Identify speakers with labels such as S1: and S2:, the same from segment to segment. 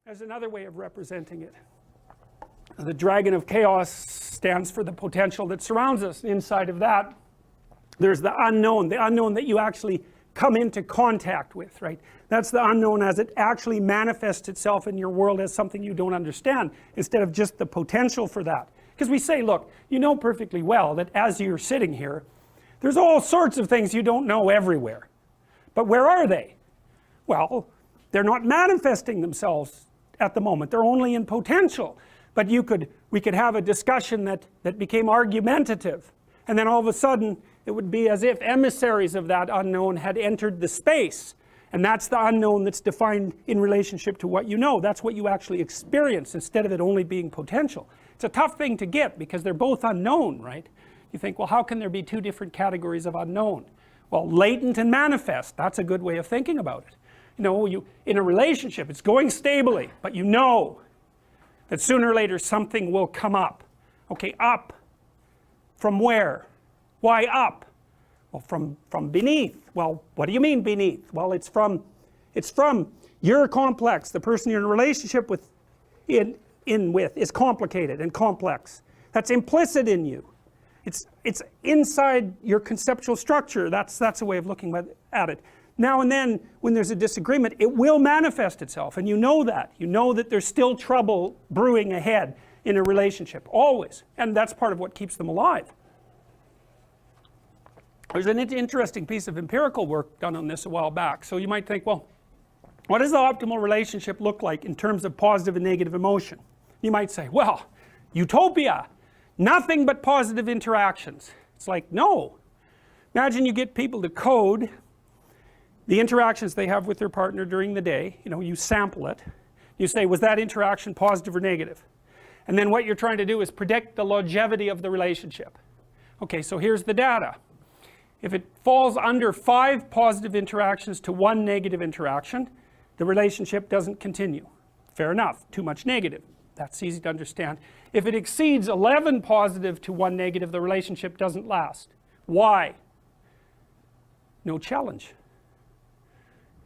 S1: as another way of representing it. The dragon of chaos stands for the potential that surrounds us. Inside of that, there's the unknown that you actually come into contact with, right? That's the unknown as it actually manifests itself in your world as something you don't understand, instead of just the potential for that. Because we say, look, you know perfectly well that as you're sitting here, there's all sorts of things you don't know everywhere. But where are they? Well, they're not manifesting themselves at the moment. They're only in potential. But we could have a discussion that became argumentative. And then all of a sudden, it would be as if emissaries of that unknown had entered the space. And that's the unknown that's defined in relationship to what you know. That's what you actually experience, instead of it only being potential. It's a tough thing to get because they're both unknown, right? You think, well, how can there be two different categories of unknown? Well, latent and manifest, that's a good way of thinking about it. You know, in a relationship, it's going stably, but you know that sooner or later something will come up. Okay, up. From where? Why up? Well, from beneath. Well, what do you mean beneath? Well, it's from your complex. The person you're in a relationship with is complicated and complex. That's implicit in you. It's inside your conceptual structure. That's a way of looking at it. Now and then, when there's a disagreement, it will manifest itself, and you know that. You know that there's still trouble brewing ahead in a relationship, always. And that's part of what keeps them alive. There's an interesting piece of empirical work done on this a while back. So you might think, well, what does the optimal relationship look like in terms of positive and negative emotion? You might say, well, utopia, nothing but positive interactions. It's like, no. Imagine you get people to code the interactions they have with their partner during the day. You know, you sample it. You say, was that interaction positive or negative? And then what you're trying to do is predict the longevity of the relationship. Okay, so here's the data. If it falls under 5 positive interactions to 1 negative interaction, the relationship doesn't continue. Fair enough, too much negative. That's easy to understand. If it exceeds 11 positive to 1 negative, the relationship doesn't last. Why? No challenge.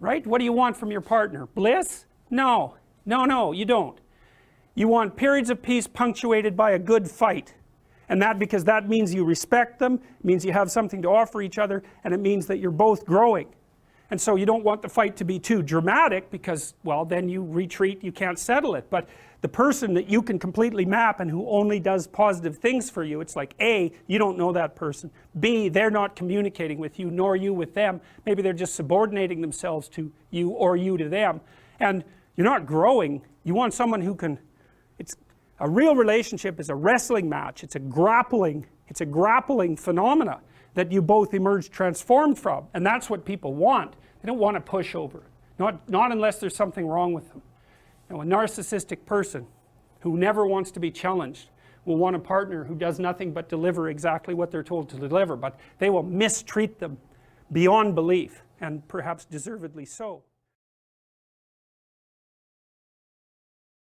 S1: Right? What do you want from your partner? Bliss? No. No, you don't. You want periods of peace punctuated by a good fight. And because that means you respect them, it means you have something to offer each other, and it means that you're both growing. And so you don't want the fight to be too dramatic because, well, then you retreat, you can't settle it. But the person that you can completely map and who only does positive things for you, it's like, A, you don't know that person. B, they're not communicating with you, nor you with them. Maybe they're just subordinating themselves to you or you to them. And you're not growing. You want someone who can, a real relationship is a wrestling match. It's a grappling phenomena that you both emerge transformed from. And that's what people want. They don't want a pushover. Not unless there's something wrong with them. You know, a narcissistic person who never wants to be challenged will want a partner who does nothing but deliver exactly what they're told to deliver, but they will mistreat them beyond belief, and perhaps deservedly so.